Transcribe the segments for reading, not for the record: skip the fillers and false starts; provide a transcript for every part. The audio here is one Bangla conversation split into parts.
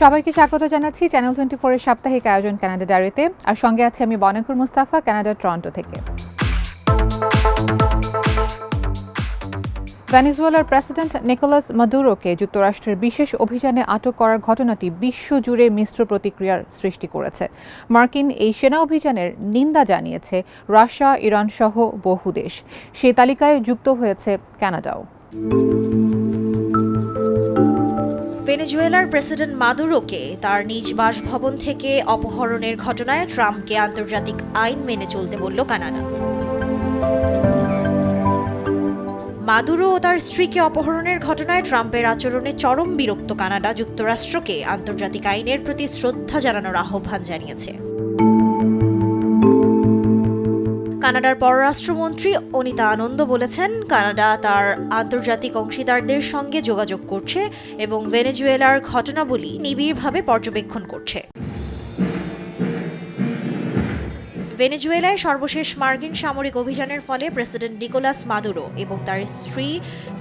সবাইকে স্বাগত জানাচ্ছি চ্যানেল 24 এর সাপ্তাহিক আয়োজন কানাডা ডায়েরিতে। আর সঙ্গে আছে আমি বনাকুর মুস্তাফা, কানাডার টরন্টো থেকে। ভেনেজুয়েলার প্রেসিডেন্ট নিকোলাস মাদুরোকে যুক্তরাষ্ট্রের বিশেষ অভিযানে আটক করার ঘটনাটি বিশ্বজুড়ে মিশ্র প্রতিক্রিয়ার সৃষ্টি করেছে। মার্কিন এই সেনা অভিযানের নিন্দা জানিয়েছে রাশিয়া, ইরান সহ বহু দেশ। সেই তালিকায় যুক্ত হয়েছে কানাডাও। ভেনেজুয়েলার প্রেসিডেন্ট মাদুরোকে তার নিজ বাসভবন থেকে অপহরণের ঘটনায় ট্রাম্পকে আন্তর্জাতিক আইন মেনে চলতে বলল কানাডা। মাদুরো ও তার স্ত্রীকে অপহরণের ঘটনায় ট্রাম্পের আচরণে চরম বিরক্ত কানাডা যুক্তরাষ্ট্রকে আন্তর্জাতিক আইনের প্রতি শ্রদ্ধা জানানোর আহ্বান জানিয়েছে। কানাডার পররাষ্ট্রমন্ত্রী অনিতা আনন্দ বলেছেন, কানাডা তার আন্তর্জাতিক অংশীদারদের সঙ্গে যোগাযোগ করছে এবং ভেনেজুয়েলার ঘটনাবলী নিবিড়ভাবে পর্যবেক্ষণ করছে। ভেনেজুয়েলায় সর্বশেষ মার্কিন সামরিক অভিযানের ফলে প্রেসিডেন্ট নিকোলাস মাদুরো এবং তার স্ত্রী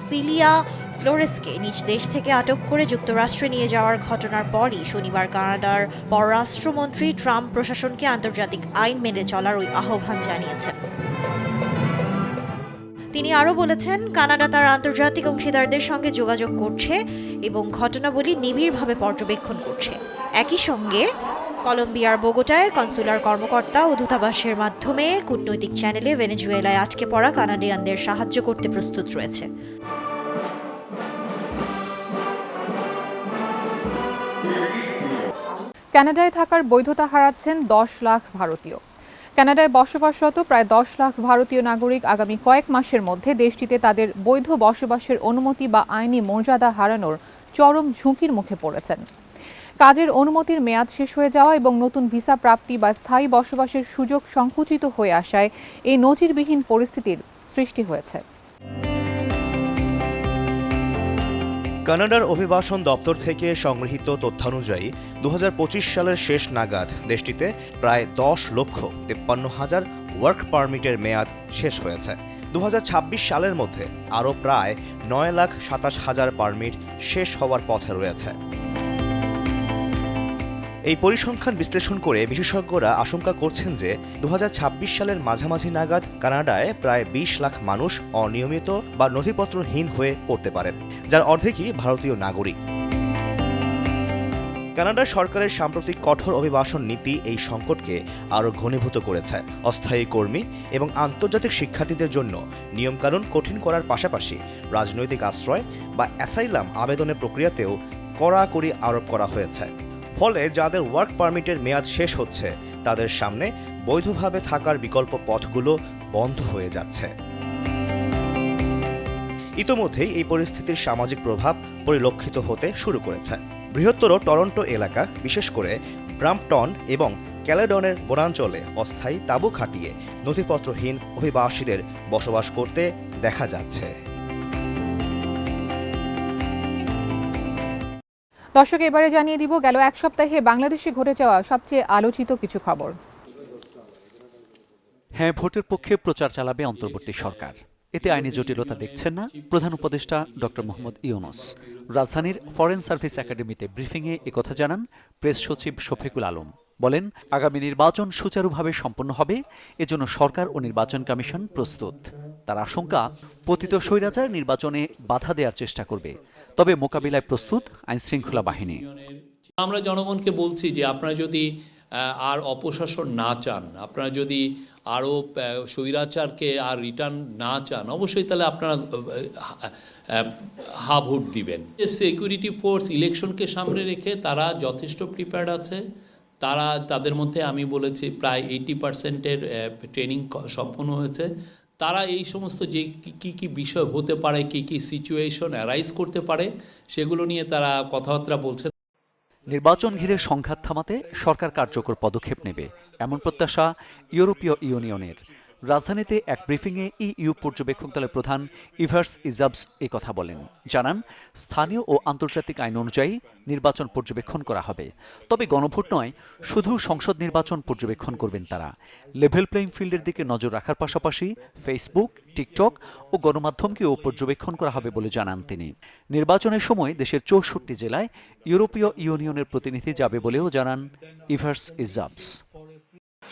সিলিয়া ফ্লোরেসকে নিজ দেশ থেকে আটক করে যুক্তরাষ্ট্রে নিয়ে যাওয়ার ঘটনার পরই শনিবার কানাডার পররাষ্ট্রমন্ত্রী ট্রাম্প প্রশাসনকে আন্তর্জাতিক আইন মেনে চলার ওই আহ্বান জানিয়েছেন। তিনি আরও বলেছেন, কানাডা তার আন্তর্জাতিক অংশীদারদের সঙ্গে যোগাযোগ করছে এবং ঘটনাবলী নিবিড়ভাবে পর্যবেক্ষণ করছে। একই সঙ্গে কলম্বিয়ার বোগোটায় কনসুলার কর্মকর্তা ও দূতাবাসের মাধ্যমে কূটনৈতিক চ্যানেলে ভেনেজুয়েলায় আটকে পড়া কানাডিয়ানদের সাহায্য করতে প্রস্তুত রয়েছে। কানাডায় থাকার বৈধতা হারাচ্ছেন 10 লাখ ভারতীয়। কানাডায় বসবাসরত প্রায় 10 লাখ ভারতীয় নাগরিক আগামী কয়েক মাসের মধ্যে দেশটিতে তাদের বৈধ বসবাসের অনুমতি বা আইনি মর্যাদা হারানোর চরম ঝুঁকির মুখে পড়েছেন। কাজের অনুমতির মেয়াদ শেষ হয়ে যাওয়া এবং নতুন ভিসা প্রাপ্তি বা স্থায়ী বসবাসের সুযোগ সংকুচিত হয়ে আসায় এই নজিরবিহীন পরিস্থিতির সৃষ্টি হয়েছে। কানাডার অভিবাসন দপ্তর থেকে সংগৃহীত তথ্যানুযায়ী 2025 সালের শেষ নাগাদ দেশটিতে প্রায় 10,53,000 ওয়ার্ক পারমিটের মেয়াদ শেষ হয়েছে। 2026 সালের মধ্যে আরও প্রায় 9,27,000 পারমিট শেষ হওয়ার পথে রয়েছে। এই পরিসংখ্যান বিশ্লেষণ করে বিশেষজ্ঞরা আশঙ্কা করছেন যে 2026 সালের মাঝামাঝি নাগাদ কানাডায় প্রায় 20 লাখ মানুষ অনিয়মিত বা নথিপত্রহীন হয়ে পড়তে পারেন, যার অর্ধেকই ভারতীয় নাগরিক। কানাডা সরকারের সাম্প্রতিক কঠোর অভিবাসন নীতি এই সংকটকে আরও ঘনীভূত করেছে। অস্থায়ী কর্মী এবং আন্তর্জাতিক শিক্ষার্থীদের জন্য নিয়মকানুন কঠিন করার পাশাপাশি রাজনৈতিক আশ্রয় বা অ্যাসাইলাম আবেদনের প্রক্রিয়াতেও কড়াকড়ি আরোপ করা হয়েছে। ফলে যাদের ওয়ার্ক পারমিটের মেয়াদ শেষ হচ্ছে তাদের সামনে বৈধভাবে থাকার বিকল্প পথগুলো বন্ধ হয়ে যাচ্ছে। ইতোমধ্যেই এই পরিস্থিতির সামাজিক প্রভাব পরিলক্ষিত হতে শুরু করেছে। বৃহত্তর টরন্টো এলাকা, বিশেষ করে ব্রাম্পটন এবং ক্যালেডনের বনাঞ্চলে অস্থায়ী তাঁবু খাটিয়ে নথিপত্রহীন অভিবাসীদের বসবাস করতে দেখা যাচ্ছে। দর্শক, এবারে জানিয়ে দিব গেল এক সপ্তাহে বাংলাদেশে ঘটে যাওয়া সবচেয়ে আলোচিত কিছু খবর। হ্যাঁ, ভোটের পক্ষে প্রচার চালাবে অন্তর্বর্তী সরকার। এতে আইনি জটিলতা দেখছেন না প্রধান উপদেষ্টা ডক্টর মোহাম্মদ ইউনূস। রাজধানীর ফরেন সার্ভিস একাডেমিতে ব্রিফিংয়ে একথা জানান প্রেস সচিব শফিকুল আলম। বলেন, আগামী নির্বাচন সুচারুভাবে সম্পন্ন হবে, এজন্য সরকার ও নির্বাচন কমিশন প্রস্তুত। তার আশঙ্কা, পতিত স্বৈরাচার নির্বাচনে বাধা দেওয়ার চেষ্টা করবে, তবে মোকাবিলায় প্রস্তুত আইনশৃঙ্খলা বাহিনী। আমরা জনগণকে বলছি যে আপনারা যদি আর অপশাসন না চান, আপনারা যদি আরও স্বৈরাচারকে আর রিটার্ন না চান, অবশ্যই তাহলে আপনারা হা ভোট দিবেন। সিকিউরিটি ফোর্স ইলেকশনকে সামনে রেখে তারা যথেষ্ট প্রিপেয়ার্ড আছে। তাদের মধ্যে আমি বলেছি প্রায় 80%-এর ট্রেনিং সম্পন্ন হয়েছে। তারা এই সমস্ত যে কি বিষয় হতে পারে, কি সিচুয়েশন অ্যারাইজ করতে পারে, সেগুলো নিয়ে তারা কথাবার্তা বলছে। নির্বাচন ঘিরে সংঘাত থামাতে সরকার কার্যকর পদক্ষেপ নেবে, এমন প্রত্যাশা ইউরোপীয় ইউনিয়নের। রাজধানীতে এক ব্রিফিংয়ে ইইউ পর্যবেক্ষক দলের প্রধান ইভার্স ইজাবস এই কথা বলেন। জানান, স্থানীয় ও আন্তর্জাতিক আইন অনুযায়ী নির্বাচন পর্যবেক্ষণ করা হবে। তবে গণভোট নয়, শুধু সংসদ নির্বাচন পর্যবেক্ষণ করবেন তারা। লেভেল প্লেইং ফিল্ডের দিকে নজর রাখার পাশাপাশি ফেসবুক, টিকটক ও গণমাধ্যমকেও পর্যবেক্ষণ করা হবে বলে জানান তিনি। নির্বাচনের সময় দেশের 64 জেলায় ইউরোপীয় ইউনিয়নের প্রতিনিধি যাবে বলেও জানান ইভার্স ইজাবস।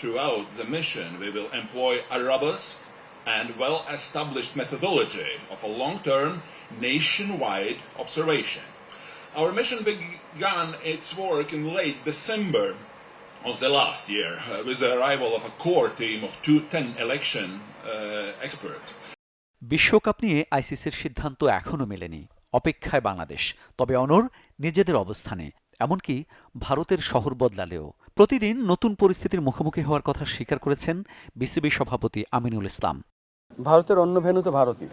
Throughout the mission, we will employ a robust and well-established methodology of a long-term nationwide observation. Our mission began its work in late December of the last year with the arrival of a core team of 210 election experts. বিশ্বকাপ নিয়ে আইসিসির সিদ্ধান্ত এখনো মেলেনি, অপেক্ষায় বাংলাদেশ। তবে অনড় নিজেদের অবস্থানে, এমনকি ভারতের শহর বদলালেও। প্রতিদিন নতুন পরিস্থিতির মুখোমুখি হওয়ার কথা স্বীকার করেছেন বিসিবি সভাপতি আমিনুল ইসলাম। ভারতের অন্য ভেন্যু তো ভারতই,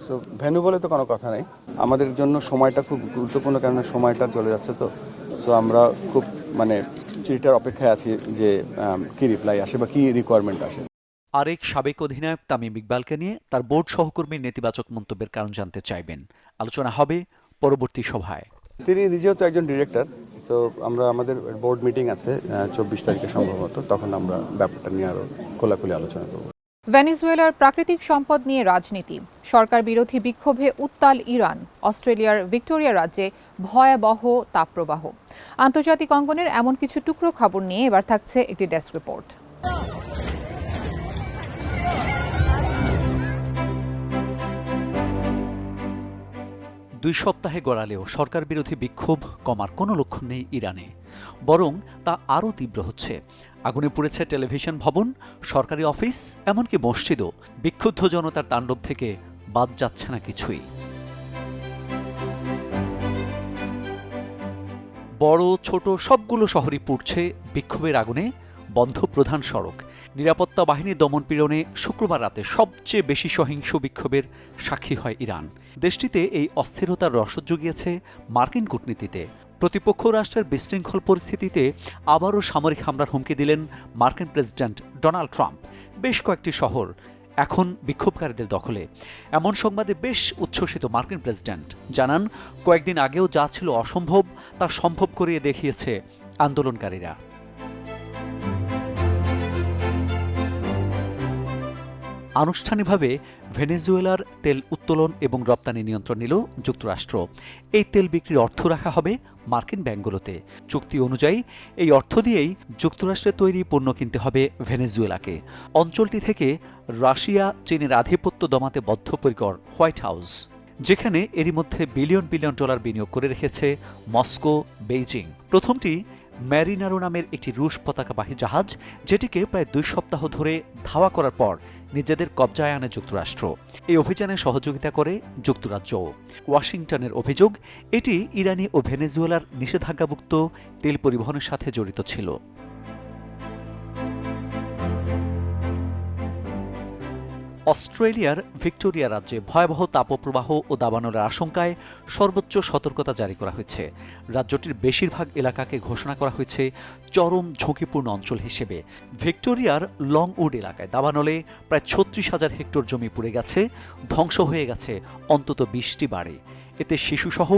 সো ভেন্যু বলে তো কোনো কথা নেই। আমাদের জন্য সময়টা খুব গুরুত্বপূর্ণ, কারণ সময়টা চলে যাচ্ছে, তো সো আমরা খুব চিঠিটার অপেক্ষায় আছি যে কি রিপ্লাই আসে বা কি রিকোয়ারমেন্ট আসে। আরেক সাবেক অধিনায়ক তামিম ইকবালকে নিয়ে তার বোর্ড সহকর্মীর নেতিবাচক মন্তব্যের কারণ জানতে চাইবেন। আলোচনা হবে পরবর্তী সভায়। তিনি নিজেও তো একজন ডিরেক্টর, তো আমাদের বোর্ড মিটিং আছে 24 তারিখে সম্ভবত, তখন আমরা ব্যাপারটা নিয়ে আরো খোলাখুলি আলোচনা করব। ভেনেজুয়েলার প্রাকৃতিক সম্পদ নিয়ে রাজনীতি, সরকার বিরোধী বিক্ষোভে উত্তাল ইরান, অস্ট্রেলিয়ার ভিক্টোরিয়া রাজ্যে ভয়াবহ তাপপ্রবাহ। আন্তর্জাতিক অঙ্গনের এমন কিছু টুকরো খবর নিয়ে এবার থাকছে একটি ডেস্ক রিপোর্ট। দুই সপ্তাহে গড়ালেও সরকার বিরোধী বিক্ষোভ কমার কোনো লক্ষণ নেই ইরানে, বরং তা আরও তীব্র হচ্ছে। আগুনে পুড়েছে টেলিভিশন ভবন, সরকারি অফিস, এমনকি মসজিদও। বিক্ষুব্ধ জনতার তাণ্ডব থেকে বাদ যাচ্ছে না কিছুই। বড় ছোট সবগুলো শহরই পুড়ছে বিক্ষোভের আগুনে। বন্ধ প্রধান সড়ক, নিরাপত্তা বাহিনীর দমনপীড়নে শুক্রবার রাতে সবচেয়ে বেশি সহিংস বিক্ষোভের সাক্ষী হয় ইরান। দেশটিতে এই অস্থিরতার রসদ জুগিয়েছে মার্কিন কূটনীতিতে। প্রতিপক্ষ রাষ্ট্রের বিশৃঙ্খল পরিস্থিতিতে আবারও সামরিক হামলার হুমকি দিলেন মার্কিন প্রেসিডেন্ট ডোনাল্ড ট্রাম্প। বেশ কয়েকটি শহর এখন বিক্ষোভকারীদের দখলে। এমন সংবাদে বেশ উচ্ছ্বসিত মার্কিন প্রেসিডেন্ট জানান, কয়েকদিন আগেও যা ছিল অসম্ভব তা সম্ভব করিয়ে দেখিয়েছে আন্দোলনকারীরা। আনুষ্ঠানিকভাবে ভেনেজুয়েলার তেল উত্তোলন এবং রপ্তানি নিয়ন্ত্রণ নিল যুক্তরাষ্ট্র। এই তেল বিক্রির অর্থ রাখা হবে মার্কিন ব্যাংকগুলোতে। চুক্তি অনুযায়ী এই অর্থ দিয়েই যুক্তরাষ্ট্রের তৈরি পণ্য কিনতে হবে ভেনেজুয়েলাকে। অঞ্চলটি থেকে রাশিয়া চীনের আধিপত্য দমাতে বদ্ধপরিকর হোয়াইট হাউস, যেখানে এরই মধ্যে বিলিয়ন বিলিয়ন ডলার বিনিয়োগ করে রেখেছে মস্কো, বেইজিং। প্রথমটি ম্যারিনারো নামের একটি রুশ পতাকাবাহী জাহাজ, যেটিকে প্রায় 2 সপ্তাহ ধরে ধাওয়া করার পর নিজেদের কবজায় আনে যুক্তরাষ্ট্র। এই অভিযানে সহযোগিতা করে যুক্তরাজ্য। ওয়াশিংটনের অভিযোগ, এটি ইরানি ও ভেনেজুয়েলার নিষেধাজ্ঞাভুক্ত তেল পরিবহনের সাথে জড়িত ছিল। অস্ট্রেলিয়ার ভিক্টোরিয়া রাজ্যে ভয়াবহ তাপপ্রবাহ ও দাবানলের আশঙ্কায় সর্বোচ্চ সতর্কতা জারি করা হয়েছে। রাজ্যটির বেশিরভাগ এলাকাকে ঘোষণা করা হয়েছে চরম ঝুঁকিপূর্ণ অঞ্চল হিসেবে। ভিক্টোরিয়ার লংউড এলাকায় দাবানলে প্রায় 36,000 হেক্টর জমি পুড়ে গেছে, ধ্বংস হয়ে গেছে অন্তত 20টি বাড়ি। এতে শিশুসহ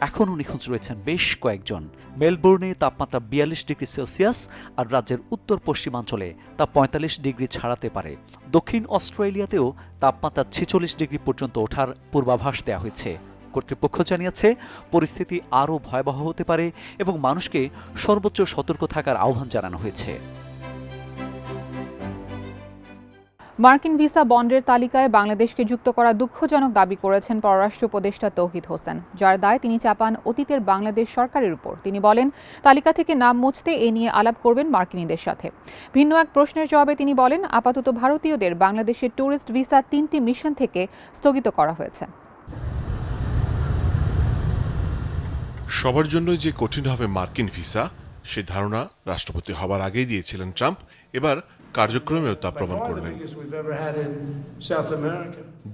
এখনও নিখোঁজ রয়েছেন বেশ কয়েকজন। মেলবোর্নে তাপমাত্রা 42 ডিগ্রি সেলসিয়াস, আর রাজ্যের উত্তর পশ্চিমাঞ্চলে তা 45 ডিগ্রি ছাড়াতে পারে। দক্ষিণ অস্ট্রেলিয়াতেও তাপমাত্রা 46 ডিগ্রি পর্যন্ত ওঠার পূর্বাভাস দেওয়া হয়েছে। কর্তৃপক্ষ জানিয়েছে পরিস্থিতি আরও ভয়াবহ হতে পারে এবং মানুষকে সর্বোচ্চ সতর্ক থাকার আহ্বান জানানো হয়েছে। মার্কিন ভিসা বন্ডের তালিকায় বাংলাদেশকে যুক্ত করা দুঃখজনক দাবি করেছেন পররাষ্ট্র উপদেষ্টা তৌহিদ হোসেন, যার দায় তিনি চাপান অতীতের বাংলাদেশ সরকারের উপর। তিনি বলেন, তালিকা থেকে নাম মুছতে এ নিয়ে আলাপ করবেন মার্কিনীদের সাথে। ভিন্ন এক প্রশ্নের জবাবে তিনি বলেন, আপাতত ভারতীয়দের বাংলাদেশের ট্যুরিস্ট ভিসা 3টি মিশন থেকে স্থগিত করা হয়েছে। সবার জন্য যে কঠিন হবে মার্কিন ভিসা, সে ধারণা রাষ্ট্রপতি হবার আগেই দিয়েছিলেন ট্রাম্প। এবার কার্যক্রমেও তা প্রমাণ করলেন।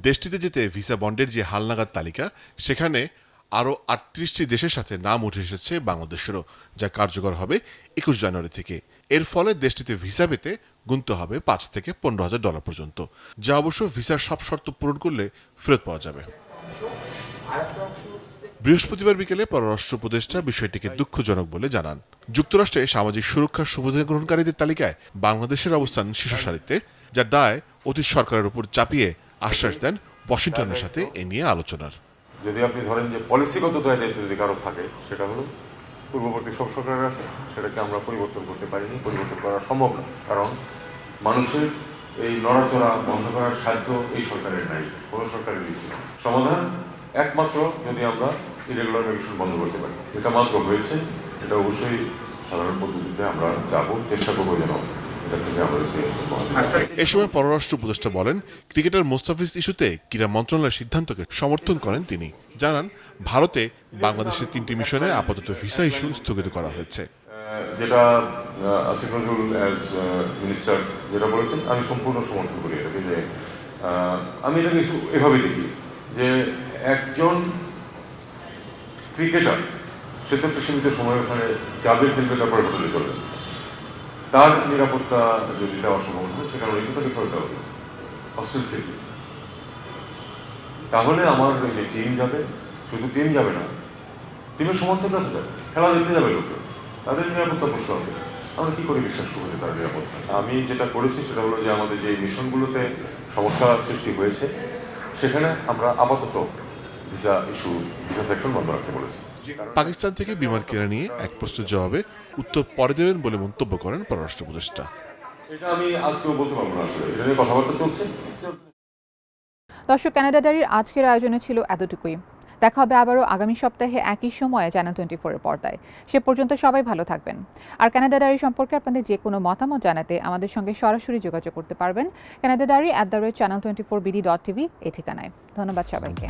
দেশটিতে যেতে ভিসা বন্ডের যে হালনাগাদ তালিকা, সেখানে আরও 38টি দেশের সাথে নাম উঠে এসেছে বাংলাদেশেরও, যা কার্যকর হবে 21 জানুয়ারি থেকে। এর ফলে দেশটিতে ভিসা পেতে গুনতে হবে $5,000 থেকে $15,000 পর্যন্ত, যা অবশ্য ভিসার সব শর্ত পূরণ করলে ফেরত পাওয়া যাবে। বৃহস্পতিবার বিকেলে পররাষ্ট্র উপদেষ্টা বিষয়টিকে দুঃখজনক বলে জানান। যুক্তরাষ্ট্রে সামাজিক সুরক্ষার সুবিধা গ্রহণকারীদের তালিকায় বাংলাদেশের অবস্থান শীর্ষ সারিতে, যার দায় অতীত সরকারের উপর চাপিয়ে আশ্বাস দেন ওয়াশিংটনের সাথে এ নিয়ে আলোচনার। যদি আপনি ধরেন যে পলিসিগত দায়িত্ব যদি কারো থাকে, সেটা হলো পূর্ববর্তী সব সরকারের আছে, সেটাকে আমরা পরিবর্তন করতে পারিনি, পরিবর্তন করা সম্ভব না। কারণ মানুষের এই নড়াচড়া বন্ধ করার সাধ্য এই সরকারের নাই, কোনো সরকারের ছিল। সমাধান একমাত্র যদি আমরা ইরেগুলার মাইগ্রেশন বন্ধ করতে পারি। এটা মাত্র হয়েছে, এটা অবশ্যই সাধারণ পদ্ধতিতে আমরা যাবো, চেষ্টা করবো যেন এটা থেকে আমাদেরকে। এ সময় পররাষ্ট্র উপদেষ্টা বলেন, ক্রিকেটার মোস্তাফিজ ইস্যুতে ক্রীড়া মন্ত্রণালয়ের সিদ্ধান্তকে সমর্থন করেন তিনি। জানান, ভারতে বাংলাদেশের 3টি মিশনে আপাতত ভিসা ইস্যু স্থগিত করা হয়েছে। যেটা আসিফ নজরুল অ্যাজ মিনিস্টার যেটা বলেছেন, আমি সম্পূর্ণ সমর্থন করি এটাকে। যে আমি এটাকে এভাবে দেখি যে একজন ক্রিকেটার সে তো একটা সীমিত সময় ওখানে যাবে, খেলবে, তারপরে হোটেলে চলবে। তার নিরাপত্তা যদি দেওয়া সম্ভব হয়, সেখানে অনেক তাকে ফেরত দেওয়া হয়েছে হস্টেল সিটি। তাহলে আমার যে টিম যাবে, শুধু টিম যাবে না, টিমের সমর্থকরা তো যাবে, খেলা দেখতে যাবে লোকে, তাদের নিরাপত্তা প্রশ্ন আছে। আমরা কি করে বিশ্বাস করবো যে তার নিরাপত্তা? আমি যেটা করেছি সেটা হলো যে আমাদের যে মিশনগুলোতে সমস্যা সৃষ্টি হয়েছে, সেখানে আমরা আপাতত ভিসা সেকশন বন্ধ রাখতে বলেছি। পাকিস্তান থেকে বিমান কেনা নিয়ে এক প্রশ্নের জবাবে উত্তর পরে দেবেন বলে মন্তব্য করেন পররাষ্ট্র উপদেষ্টা। এটা আমি আজকেও বলতে পারবো না, আসলে এটা নিয়ে কথাবার্তা চলছে। দর্শক, কানাডা ডায়েরির আজকের আয়োজনে ছিল এতটুকুই। দেখা হবে আবারও আগামী সপ্তাহে একই সময়ে চ্যানেল 24-এর পর্দায়। সে পর্যন্ত সবাই ভালো থাকবেন। আর কানাডা ডায়েরি সম্পর্কে আপনাদের যে কোনো মতামত জানাতে আমাদের সঙ্গে সরাসরি যোগাযোগ করতে পারবেন কানাডা ডায়েরি @channel24bd.tv এই ঠিকানায়। ধন্যবাদ সবাইকে।